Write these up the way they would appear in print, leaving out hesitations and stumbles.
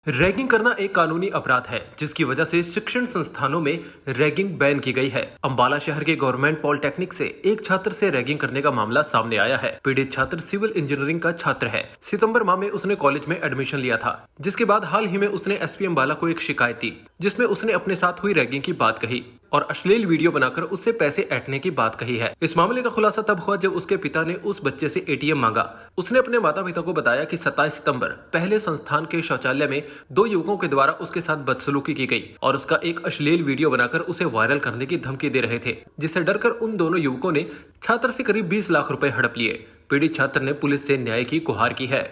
Ragging करना एक कानूनी अपराध है जिसकी वजह से शिक्षण संस्थानों में रैगिंग बैन की गई है। अंबाला शहर के गवर्नमेंट पॉलिटेक्निक से एक छात्र से रैगिंग करने का मामला सामने आया है। पीड़ित छात्र सिविल इंजीनियरिंग का छात्र है। सितंबर माह में उसने कॉलेज में एडमिशन लिया था, जिसके बाद हाल ही में उसने एसपी अंबाला को एक शिकायत दी जिसमें उसने अपने साथ हुई रैगिंग की बात कही और अश्लील वीडियो बनाकर उससे पैसे ऐंठने की बात कही है। इस मामले का खुलासा तब हुआ जब उसके पिता ने उस बच्चे से एटीएम मांगा। उसने अपने माता पिता को बताया कि 27 सितंबर पहले संस्थान के शौचालय में 2 युवकों के द्वारा उसके साथ बदसलूकी की गई और उसका एक अश्लील वीडियो बनाकर उसे वायरल करने की धमकी दे रहे थे, जिससे डरकर उन दोनों युवकों ने छात्र से करीब 20 लाख रुपए हड़प लिए। पीड़ित छात्र ने पुलिस से न्याय की गुहार की है।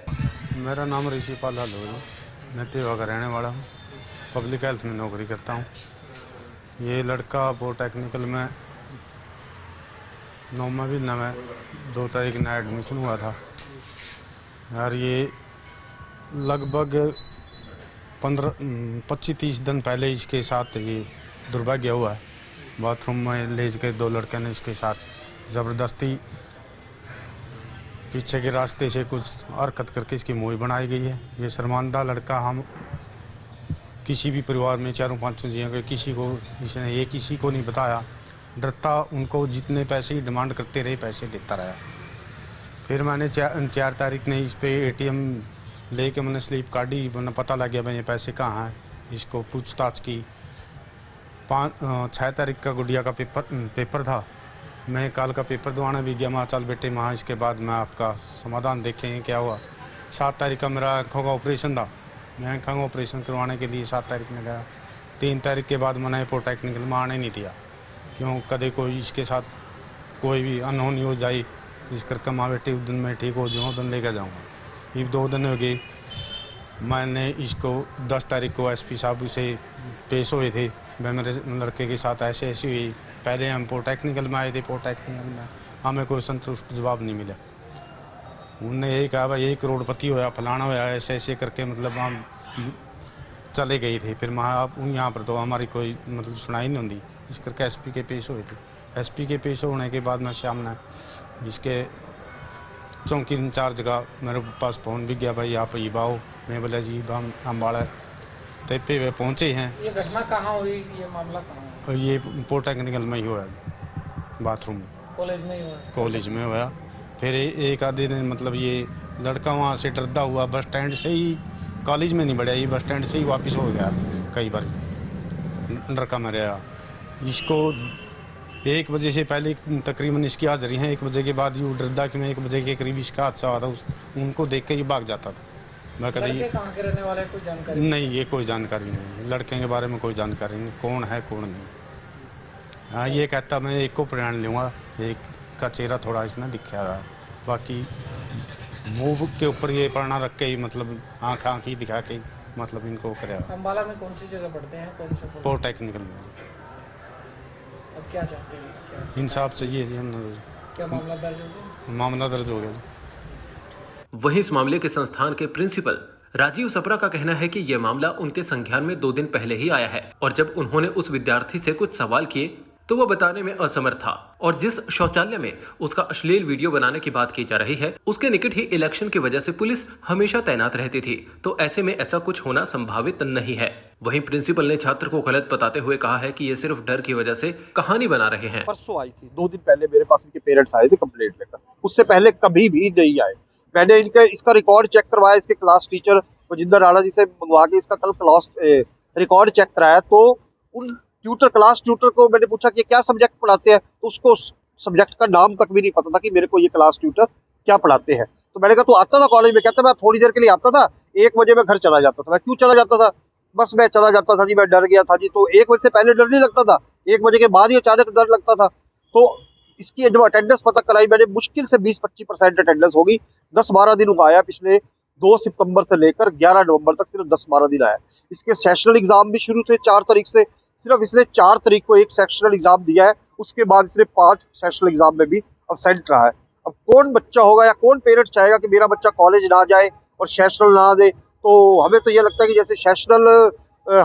मेरा नाम ऋषिपाल हलो है। मैं पेवा का रहने वाला हूँ। पब्लिक हेल्थ में नौकरी करता हूँ। ये लड़का पॉलिटेक्निकल में 9 महीने में 2 तारीख में एडमिशन हुआ था यार। ये लगभग 25-30 दिन पहले इसके साथ ये दुर्भाग्य हुआ है। बाथरूम में ले के 2 लड़के ने इसके साथ ज़बरदस्ती पीछे के रास्ते से कुछ हरकत करके इसकी मूवी बनाई गई है। ये शर्मांदा लड़का हम किसी भी परिवार में 4-5 जियों के किसी को इसने ये किसी को नहीं बताया। डरता उनको जितने पैसे की डिमांड करते रहे पैसे देता रहा। फिर मैंने 4 तारीख ने इस पे एटीएम लेके मैंने स्लिप काटी। मैंने पता लग गया भाई ये पैसे कहाँ हैं। इसको पूछताछ की। 6 तारीख का गुड़िया का पेपर था। मैं कल का पेपर दवाने भी गया। चल बेटे वहाँ इसके बाद मैं आपका समाधान देखेंगे क्या हुआ। 7 तारीख का मेरा आँखों का ऑपरेशन था। मैं आँखों का ऑपरेशन करवाने के लिए 7 तारीख में गया। 3 तारीख के बाद मैंने पॉलिटेक्निकल में आने नहीं दिया, क्यों कदे कोई इसके साथ कोई भी अनहोनी हो जाए। इस करके माँ बेटी उस दिन मैं ठीक हो जाऊँ, उस दिन लेकर जाऊँगा। ये 2 दिन हो गए। मैंने इसको 10 तारीख को एसपी साहब से पेश हुए थे। वह मेरे लड़के के साथ ऐसे हुई। पहले हम पॉलिटेक्निकल में आए थे। पॉलिटेक्निकल में हमें कोई संतुष्ट जवाब नहीं मिला। उनने यही कहा भाई 1 करोड़पति होया, फलाना होया, ऐसे करके मतलब हम चले गए थे। फिर आप यहाँ पर तो हमारी कोई मतलब सुनाई नहीं होती। इस करके एसपी के पेश हुए थे। एसपी के पेश होने के बाद मैं शाम ने इसके चौकी इंचार्ज का मेरे पास फ़ोन भी गया, भाई आप ये आओ। मैं बोला जी हम अम्बाड़ा तय वे पहुँचे हैं। ये घटना कहाँ हुई, ये मामला कहाँ हुआ? ये पॉलिटेक्निकल में ही हुआ, बाथरूम में, कॉलेज में ही हुआ? कॉलेज में हुआ। फिर एक आधे दिन मतलब ये लड़का वहाँ से डरता हुआ बस स्टैंड से ही, कॉलेज में नहीं बढ़िया, ये बस स्टैंड से ही वापस हो गया। कई बार लड़का मेरे इसको 1 बजे से पहले तकरीबन इसकी हाजिरी है। 1 बजे के बाद ये डरदा कि मैं 1 बजे के करीब इसका हादसा हुआ था। उनको देख के ये भाग जाता था। मैं कहता ये कहाँ के रहने वाले, कोई जानकारी नहीं, ये कोई जानकारी नहीं है। लड़के के बारे में कोई जानकारी नहीं, कौन है कौन नहीं। हाँ, ये कहता मैं एक को प्रयाण लूँगा, एक का चेहरा थोड़ा इसने दिखा रहा है, बाकी मुंह के ऊपर ये पढ़ना रख के ही मतलब आँख ही दिखा के मतलब इनको कराया। अंबाला में कौन सी जगह पढ़ते हैं, कौन से? पॉलिटेक्निकल में। अब क्या चाहते हैं, क्या इंसाफ चाहिए जी। क्या मामला दर्ज हो गया? मामला दर्ज हो गया। वहीं इस मामले के संस्थान के प्रिंसिपल राजीव सप्रा का कहना है कि यह मामला उनके संज्ञान में 2 दिन पहले ही आया है और जब उन्होंने उस विद्यार्थी से कुछ सवाल किए तो वह बताने में असमर्थ था और जिस शौचालय में उसका अश्लील वीडियो बनाने की बात की जा रही है उसके निकट ही इलेक्शन की वजह से पुलिस हमेशा तैनात रहती थी, तो ऐसे में ऐसा कुछ होना संभावित नहीं है। वहीं प्रिंसिपल ने छात्र को गलत बताते हुए कहा है कि ये सिर्फ डर की वजह से कहानी बना रहे हैं। परसों आई थी, 2 दिन पहले मेरे पास इनके पेरेंट्स आए थे कंप्लेंट लेकर। उससे पहले कभी भी नहीं आए। मैंने इसका रिकॉर्ड चेक करवाया। इसके क्लास टीचर वजिंदर राणा जी से मंगवा के इसका कल क्लास रिकॉर्ड चेक कराया। तो उन क्लास ट्यूटर को मैंने पूछा कि क्या सब्जेक्ट पढ़ाते हैं, तो उसको सब्जेक्ट का नाम तक भी नहीं पता था कि मेरे को ये क्लास ट्यूटर क्या पढ़ाते हैं। तो मैंने कहा तू आता था कॉलेज में? कहता मैं थोड़ी देर के लिए आता था, 1 बजे मैं घर चला जाता था। मैं क्यों चला जाता था? बस मैं चला जाता था जी, मैं डर गया था जी। तो 1 बजे से पहले डर नहीं लगता था, 1 बजे के बाद ही अचानक डर लगता था। तो इसकी जब अटेंडेंस पता कराई मैंने, मुश्किल से 20-25% अटेंडेंस होगी। 10-12 दिन आया। पिछले 2 सितंबर से लेकर 11 नवंबर तक सिर्फ 10-12 दिन आया। इसके सेशनल एग्जाम भी शुरू थे 4 तारीख से। सिर्फ इसने 4 तारीख को एक सेक्शनल एग्जाम दिया है। उसके बाद इसने 5 सेशनल एग्जाम में भी अब्सेंट रहा है। अब कौन बच्चा होगा या कौन पेरेंट्स चाहेगा कि मेरा बच्चा कॉलेज ना जाए और सेशनल ना दे? तो हमें तो ये लगता है कि जैसे सेशनल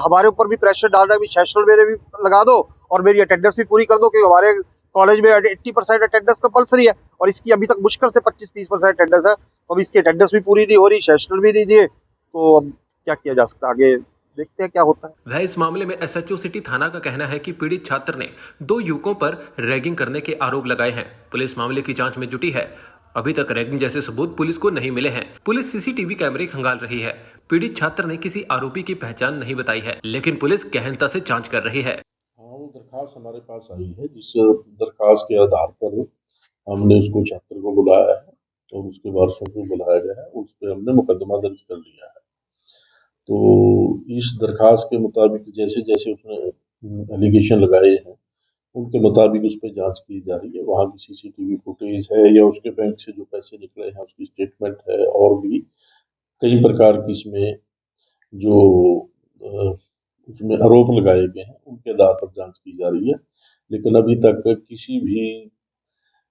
हमारे ऊपर भी प्रेशर डाल रहा है, सेशनल मेरे भी लगा दो और मेरी अटेंडेंस भी पूरी कर दो, क्योंकि हमारे कॉलेज में 80% अटेंडेंस कंपल्सरी है और इसकी अभी तक मुश्किल से 25-30% अटेंडेंस है। तो अब इसकी अटेंडेंस भी पूरी नहीं हो रही, सेशनल भी नहीं दिए। तो अब क्या किया जा सकता है, आगे देखते हैं क्या होता है। वह इस मामले में एसएचओ सिटी थाना का कहना है कि पीड़ित छात्र ने 2 युवकों पर रैगिंग करने के आरोप लगाए हैं। पुलिस मामले की जांच में जुटी है। अभी तक रैगिंग जैसे सबूत पुलिस को नहीं मिले हैं। पुलिस सीसीटीवी कैमरे खंगाल रही है। पीड़ित छात्र ने किसी आरोपी की पहचान नहीं बताई है, लेकिन पुलिस गहनता से जांच कर रही है। हाँ, वो दरखास्त हमारे पास आई है, जिस दरखास्त के आधार पर हमने उसको छात्र को बुलाया है और उसके वारसों को बुलाया गया है। उस पर हमने मुकदमा दर्ज कर लिया है। तो इस दरखास्त के मुताबिक जैसे जैसे उसने एलिगेशन लगाए हैं, उनके मुताबिक उस पर जांच की जा रही है। वहाँ की सीसीटीवी फुटेज है या उसके बैंक से जो पैसे निकले हैं उसकी स्टेटमेंट है, और भी कई प्रकार की इसमें जो उसमें आरोप लगाए गए हैं उनके आधार पर जांच की जा रही है। लेकिन अभी तक किसी भी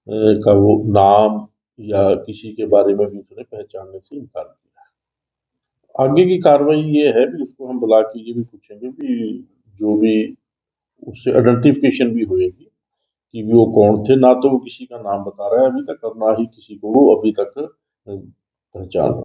का वो नाम या किसी के बारे में भी उसने पहचानने से इनकार किया है। आगे की कार्रवाई ये है कि उसको हम बुला के ये भी पूछेंगे कि जो भी उससे आइडेंटिफिकेशन भी होएगी कि वो कौन थे। ना तो वो किसी का नाम बता रहा है अभी तक, और ना ही किसी को वो अभी तक पहचान रहा है।